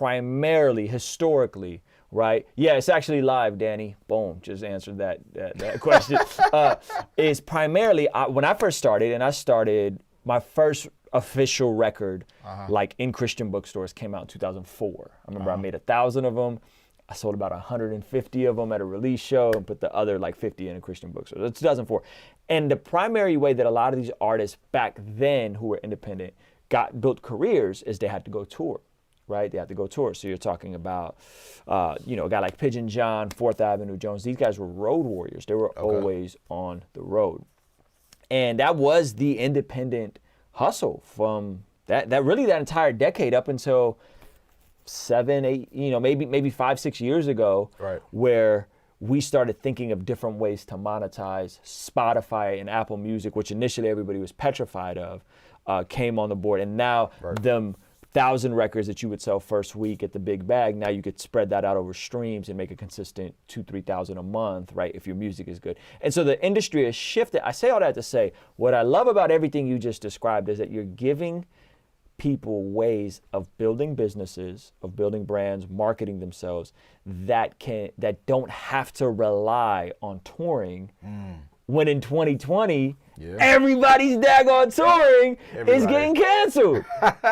primarily, historically, right? Yeah, it's actually live, Danny. Boom, just answered that question. Is primarily, when I first started, and I started, my first official record, like in Christian bookstores, came out in 2004. I remember I made 1,000 of them. I sold about 150 of them at a release show and put the other like 50 in a Christian bookstore. That's 2004. And the primary way that a lot of these artists back then who were independent built careers is they had to go tour, right? They had to go tour. So you're talking about, a guy like Pigeon John, 4th Avenue Jones. These guys were road warriors. They were always on the road. And that was the independent hustle from that entire decade up until 7, 8, maybe 5, 6 years ago, right, where we started thinking of different ways to monetize. Spotify and Apple Music, which initially everybody was petrified of, came on the board. And now them 1,000 records that you would sell first week at the big bag, now you could spread that out over streams and make a consistent 2,000-3,000 a month, right, if your music is good. And so the industry has shifted. I say all that to say, what I love about everything you just described is that you're giving people ways of building businesses, of building brands, marketing themselves that don't have to rely on touring. When in 2020, everybody's daggone touring is getting canceled.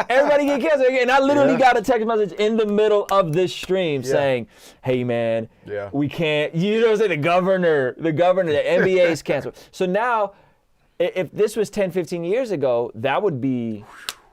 Everybody getting canceled. And I literally got a text message in the middle of this stream saying, hey man, we can't, you know what I'm saying? The governor, the NBA is canceled. So now, if this was 10, 15 years ago, that would be,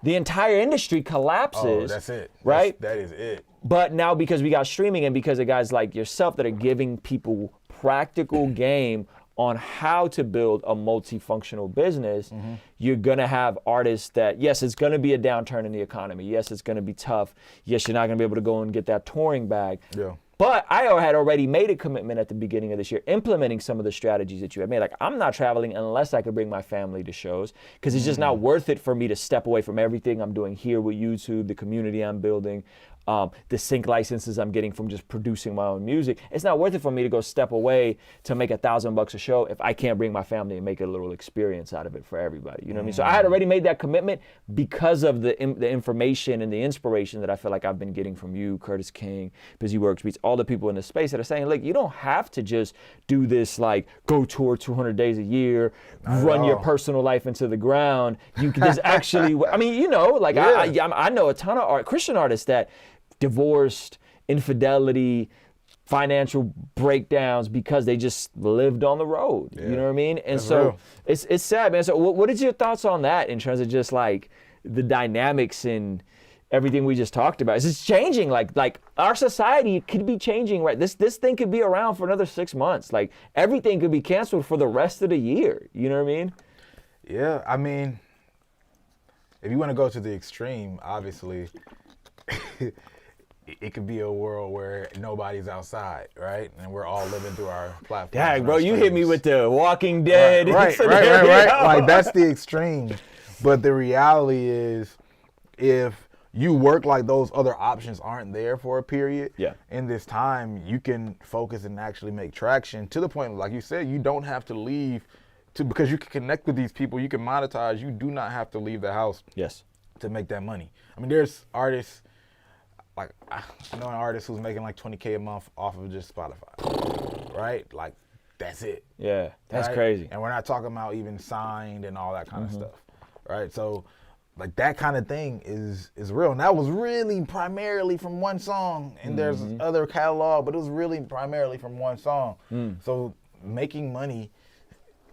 the entire industry collapses. Oh, that's it. Right? That is it. But now because we got streaming and because of guys like yourself that are giving people practical game on how to build a multifunctional business, you're gonna have artists that, yes, it's gonna be a downturn in the economy. Yes, it's gonna be tough. Yes, you're not gonna be able to go and get that touring bag. Yeah. But I had already made a commitment at the beginning of this year, implementing some of the strategies that you had made. Like, I'm not traveling unless I could bring my family to shows, because it's just not worth it for me to step away from everything I'm doing here with YouTube, the community I'm building, the sync licenses I'm getting from just producing my own music. It's not worth it for me to go step away to make $1,000 a show if I can't bring my family and make a little experience out of it for everybody. You know what I mean? So I had already made that commitment because of the information and the inspiration that I feel like I've been getting from you, Curtis King, Busy Works Beats, all the people in the space that are saying, look, you don't have to just do this, like, go tour 200 days a year, run your personal life into the ground. You can just actually, I mean, you know, like I know a ton of Christian artists that divorced, infidelity, financial breakdowns because they just lived on the road. You know what I mean? And That's so real. it's sad, man. So what is your thoughts on that in terms of just like the dynamics and everything we just talked about? Is this changing? Like our society could be changing, right? This thing could be around for another 6 months. Like everything could be canceled for the rest of the year. You know what I mean? Yeah, I mean, if you want to go to the extreme, obviously, it could be a world where nobody's outside, right? And we're all living through our platforms. Dang, bro, you hit me with the Walking Dead. Right. Like, that's the extreme. But the reality is, if you work like those other options aren't there for a period, in this time, you can focus and actually make traction to the point, like you said, you don't have to leave because you can connect with these people, you can monetize. You do not have to leave the house to make that money. I mean, there's artists, like, I know an artist who's making like $20K a month off of just Spotify, right? Like, that's it. Yeah, that's crazy. And we're not talking about even signed and all that kind of stuff, right? So, like, that kind of thing is real. And that was really primarily from one song. And there's other catalog, but it was really primarily from one song. So making money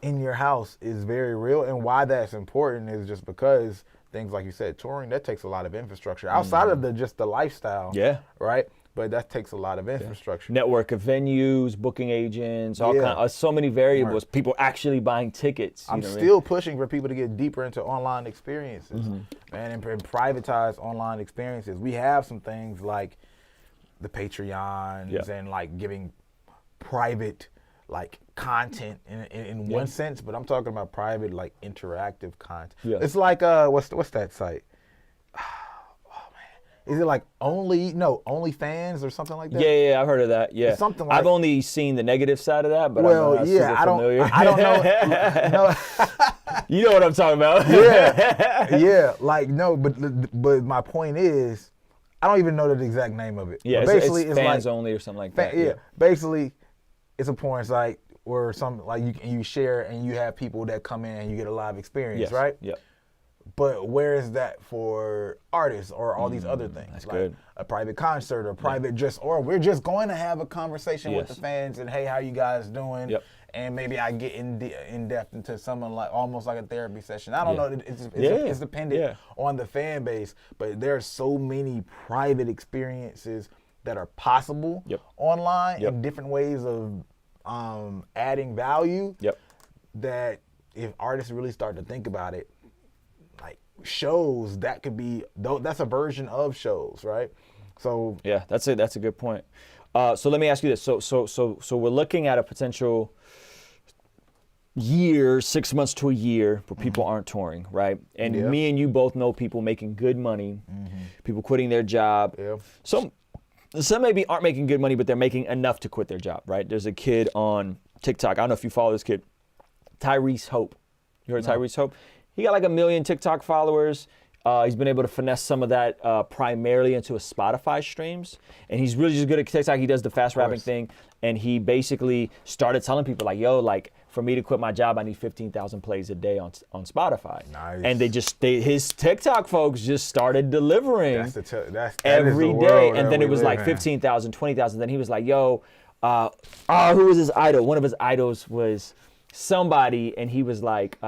in your house is very real. And why that's important is just because things like you said, touring, that takes a lot of infrastructure outside of just the lifestyle. Right? But that takes a lot of infrastructure. Network of venues, booking agents, all kind, so many variables. People actually buying tickets. I'm still pushing for people to get deeper into online experiences, and privatize online experiences. We have some things like the Patreons and like giving private like content in one sense, but I'm talking about private, like interactive content. It's like what's that site? Is it like OnlyFans or something like that? Yeah, I've heard of that. Yeah, it's something like, I've only seen the negative side of that, but I don't know. You know what I'm talking about? Like no, but my point is, I don't even know the exact name of it. Yeah, but basically it's fans like, only or something like that. Yeah, basically, it's a porn site where you share and you have people that come in and you get a live experience, right? Yep. But where is that for artists or all these other things? That's like good. A private concert or private or we're just going to have a conversation with the fans and, hey, how you guys doing? Yep. And maybe I get in depth into someone like almost like a therapy session. I don't know. It's dependent on the fan base, but there are so many private experiences that are possible online in different ways of adding value. That if artists really start to think about it, like shows, that could be that's a version of shows, right? So yeah, that's it. That's a good point. So let me ask you this. So we're looking at a potential year, 6 months to a year where people aren't touring, right? And me and you both know people making good money, people quitting their job. Some maybe aren't making good money, but they're making enough to quit their job, right? There's a kid on TikTok. I don't know if you follow this kid, Tyrese Hope. You heard of Tyrese Hope? He got like 1 million TikTok followers. He's been able to finesse some of that primarily into his Spotify streams. And he's really just good at TikTok. He does the fast rapping thing. And he basically started telling people like, yo, like for me to quit my job, I need 15,000 plays a day on Spotify. Nice. And his TikTok folks just started delivering that every day. And then it was like 15,000, 20,000. Then he was like, yo, who was his idol? One of his idols was somebody. And he was like,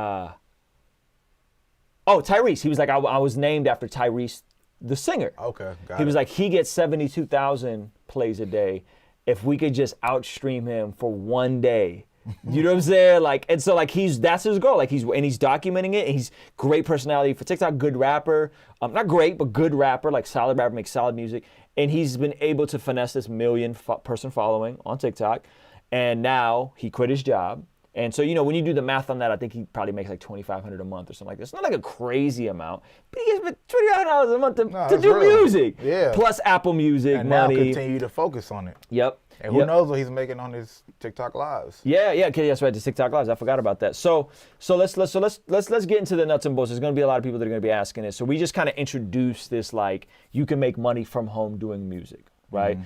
Tyrese. He was like, I was named after Tyrese, the singer. Okay, got it. He was like, he gets 72,000 plays a day. If we could just outstream him for one day, you know what I'm saying? Like, and so like that's his goal. Like he's documenting it. And he's great personality for TikTok, good rapper. Not great, but good rapper, like solid rapper, makes solid music. And he's been able to finesse this 1 million person following on TikTok. And now he quit his job. And so, you know, when you do the math on that, I think he probably makes like $2,500 a month or something like that. It's not like a crazy amount, but he gets $2,500 a month to do music. Yeah. Plus Apple Music and money. now continue to focus on it. Yep. And who knows what he's making on his TikTok lives? Yeah. Okay, that's right. The TikTok lives. I forgot about that. So let's get into the nuts and bolts. There's going to be a lot of people that are going to be asking this. So we just kind of introduced this, like, you can make money from home doing music, right?